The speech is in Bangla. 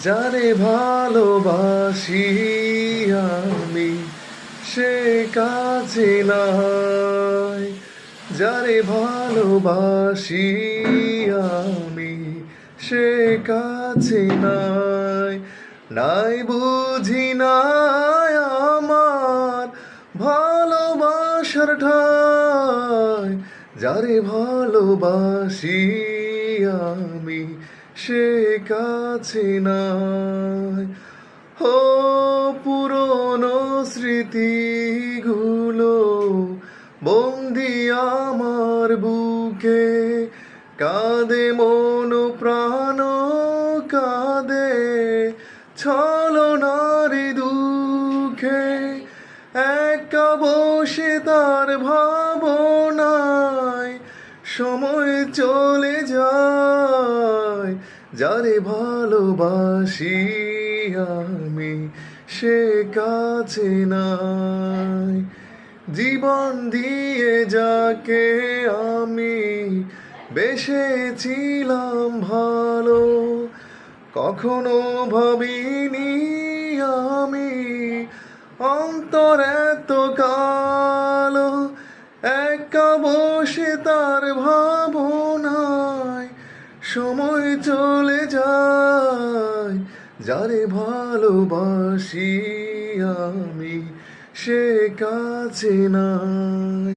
যারে ভালোবাসি আমি সে কাছে নাই, যারে ভালোবাসি আমি সে কাছে নাই, নাই বুঝি নাই আমার ভালোবাসার ঠাই, যারে ভালোবাসি আমি সে কাছে নাই। ও পুরনো স্মৃতিগুলো বন্দি আমার বুকে, কাঁদে মন প্রাণ কাঁদে ছলনার দুঃখে, একা বসে তার ভাবনায় সময় চলে যায়, যারে ভালোবাসি আমি সে কাছে নাই, জীবন দিয়ে যাকে আমি বেসেছিলাম ভালো, কখনো ভাবিনি আমি অন্তর এত কালো, একা বসে তার ভাবনায় সময় চলে যায়, যারে ভালোবাসি আমি সে কাছে নাই।